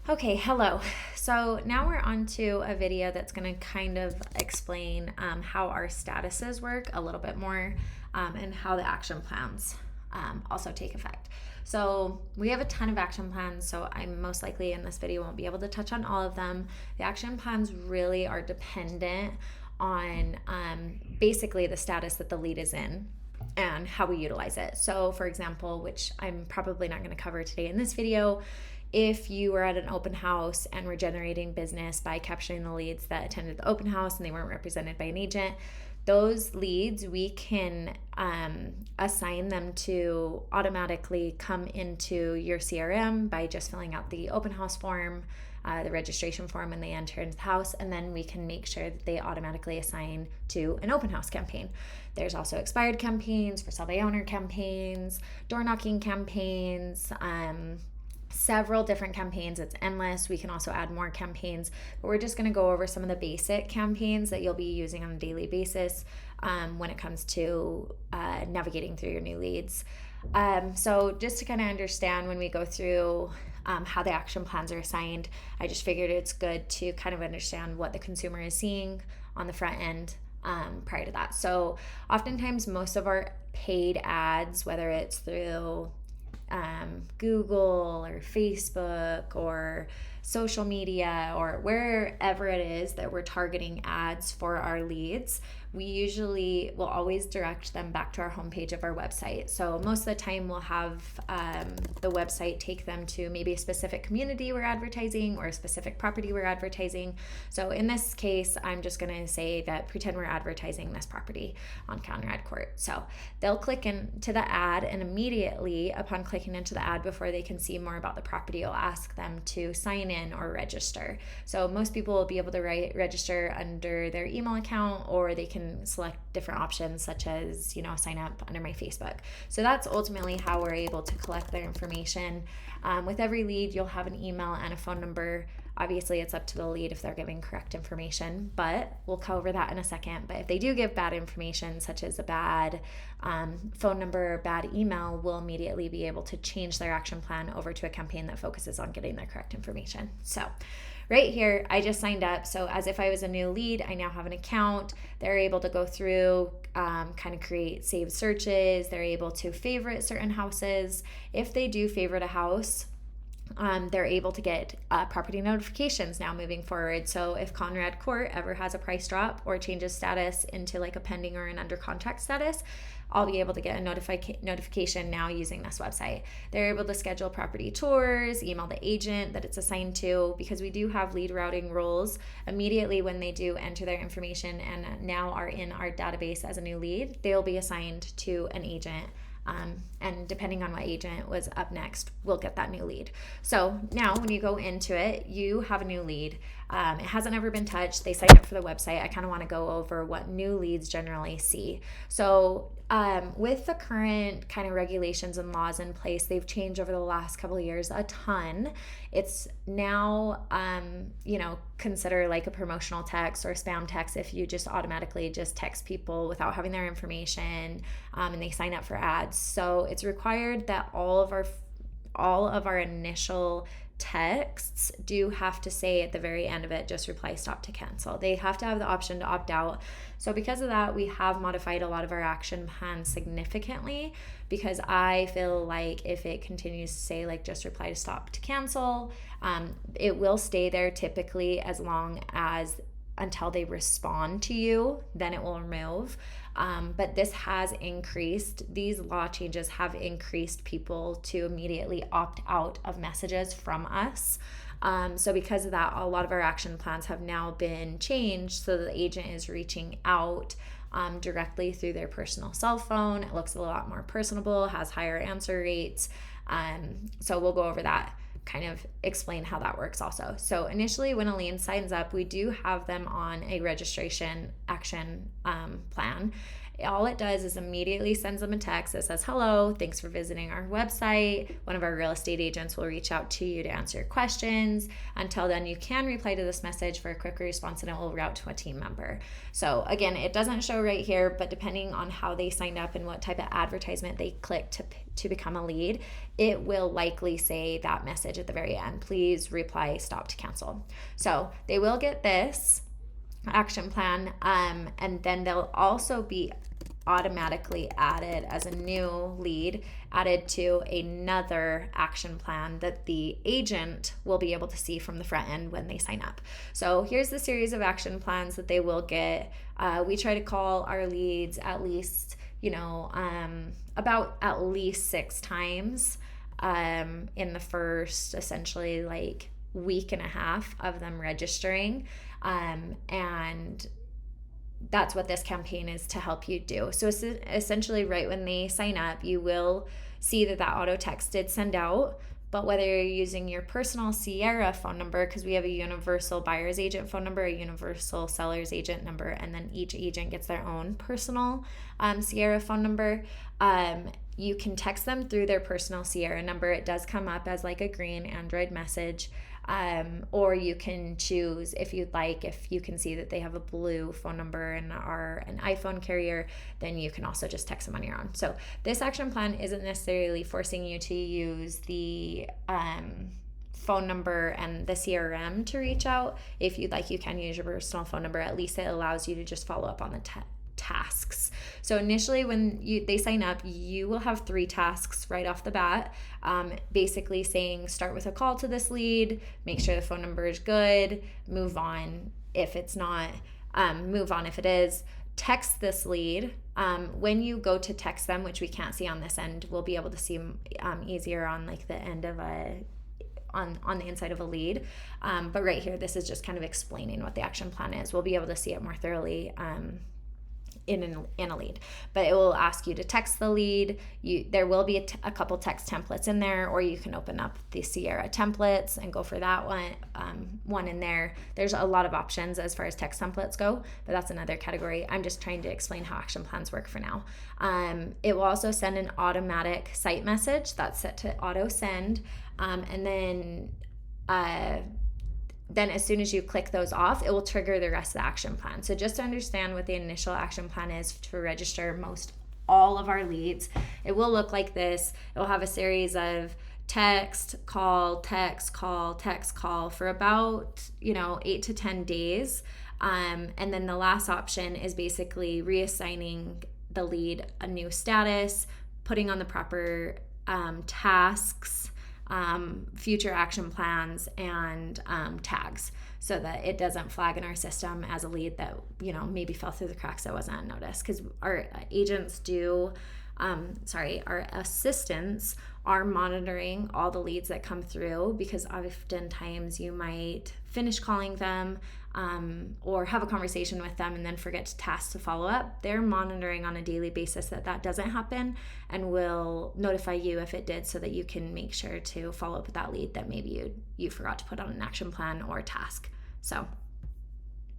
Okay, hello. So now we're on to a video that's going to kind of explain how our statuses work a little bit more and how the action plans also take effect. So we have a ton of action plans, so I most likely in this video won't be able to touch on all of them. The action plans really are dependent on basically the status that the lead is in and how we utilize it. So, for example, which I'm probably not going to cover today in this video, if you were at an open house and were generating business by capturing the leads that attended the open house and they weren't represented by an agent, those leads we can assign them to automatically come into your CRM by just filling out the open house form, the registration form when they enter into the house, and then we can make sure that they automatically assign to an open house campaign. There's also expired campaigns, for sale by owner campaigns, door knocking campaigns, several different campaigns. It's endless. We can also add more campaigns, but we're just going to go over some of the basic campaigns that you'll be using on a daily basis when it comes to navigating through your new leads. So just to kind of understand when we go through how the action plans are assigned, I just figured it's good to kind of understand what the consumer is seeing on the front end prior to that. So oftentimes most of our paid ads, whether it's through Google or Facebook or social media or wherever it is that we're targeting ads for our leads, we usually will always direct them back to our homepage of our website. So most of the time we'll have the website take them to maybe a specific community we're advertising or a specific property we're advertising. So in this case, I'm just going to say that pretend we're advertising this property on Conrad Court. So they'll click into the ad, and immediately upon clicking into the ad, before they can see more about the property, it'll ask them to sign in or register. So most people will be able to register under their email account, or they can select different options such as, sign up under my Facebook. So that's ultimately how we're able to collect their information. With every lead, you'll have an email and a phone number. Obviously, it's up to the lead if they're giving correct information, but we'll cover that in a second. But if they do give bad information, such as a bad phone number or bad email, we'll immediately be able to change their action plan over to a campaign that focuses on getting their correct information. So right here, I just signed up. So as if I was a new lead, I now have an account. They're able to go through, kind of create saved searches. They're able to favorite certain houses. If they do favorite a house, they're able to get property notifications now moving forward. So if Conrad Court ever has a price drop or changes status into like a pending or an under contract status, I'll be able to get a notification now using this website. They're able to schedule property tours, email the agent that it's assigned to, because we do have lead routing rules. Immediately when they do enter their information and now are in our database as a new lead, they'll be assigned to an agent. And depending on what agent was up next, we'll get that new lead. So now when you go into it, you have a new lead. It hasn't ever been touched. They sign up for the website. I kind of want to go over what new leads generally see. So with the current kind of regulations and laws in place, they've changed over the last couple of years a ton. It's now, consider like a promotional text or spam text if you just automatically just text people without having their information and they sign up for ads. So it's required that all of our initial texts do have to say at the very end of it, just reply stop to cancel. They have to have the option to opt out. So because of that, we have modified a lot of our action plans significantly, because I feel like if it continues to say like just reply to stop to cancel, it will stay there typically as long as until they respond to you, then it will remove. But this has increased, these law changes have increased people to immediately opt out of messages from us. So because of that, a lot of our action plans have now been changed so that the agent is reaching out directly through their personal cell phone. It looks a lot more personable, has higher answer rates. So we'll go over that, kind of explain how that works also. So initially when a lead signs up, we do have them on a registration action plan. All it does is immediately sends them a text that says, hello, thanks for visiting our website. One of our real estate agents will reach out to you to answer your questions. Until then, you can reply to this message for a quick response and it will route to a team member. So again, it doesn't show right here, but depending on how they signed up and what type of advertisement they clicked to become a lead, it will likely say that message at the very end. Please reply, stop to cancel. So they will get this action plan, and then they'll also be automatically added as a new lead, added to another action plan that the agent will be able to see from the front end when they sign up. So here's the series of action plans that they will get. We try to call our leads at least, about at least 6 times in the first essentially like week and a half of them registering. And that's what this campaign is to help you do. So essentially right when they sign up, you will see that auto text did send out. But whether you're using your personal Sierra phone number, because we have a universal buyer's agent phone number, a universal seller's agent number, and then each agent gets their own personal Sierra phone number, you can text them through their personal Sierra number. It does come up as like a green Android message. Or you can choose if you'd like, if you can see that they have a blue phone number and are an iPhone carrier, then you can also just text them on your own. So this action plan isn't necessarily forcing you to use the phone number and the CRM to reach out. If you'd like, you can use your personal phone number. At least it allows you to just follow up on the tasks. So initially when they sign up, you will have 3 tasks right off the bat, basically saying start with a call to this lead, make sure the phone number is good, move on if it's not, move on if it is, text this lead. When you go to text them, which we can't see on this end, we'll be able to see easier on like the end of on the inside of a lead. But right here, this is just kind of explaining what the action plan is. We'll be able to see it more thoroughly in a lead, but it will ask you to text the lead. There will be a couple text templates in there, or you can open up the Sierra templates and go for that one in there. There's a lot of options as far as text templates go, but that's another category. I'm just trying to explain how action plans work for now. It will also send an automatic site message that's set to auto send, and then as soon as you click those off, it will trigger the rest of the action plan. So just to understand what the initial action plan is to register all of our leads, it will look like this. It will have a series of text, call, text, call, text, call for about, 8 to 10 days. And then the last option is basically reassigning the lead a new status, putting on the proper tasks, future action plans, and tags, so that it doesn't flag in our system as a lead that maybe fell through the cracks that wasn't noticed. Because our our assistants are monitoring all the leads that come through, because oftentimes you might finish calling them or have a conversation with them and then forget to task to follow up. They're monitoring on a daily basis that doesn't happen, and will notify you if it did, so that you can make sure to follow up with that lead that maybe you forgot to put on an action plan or task. So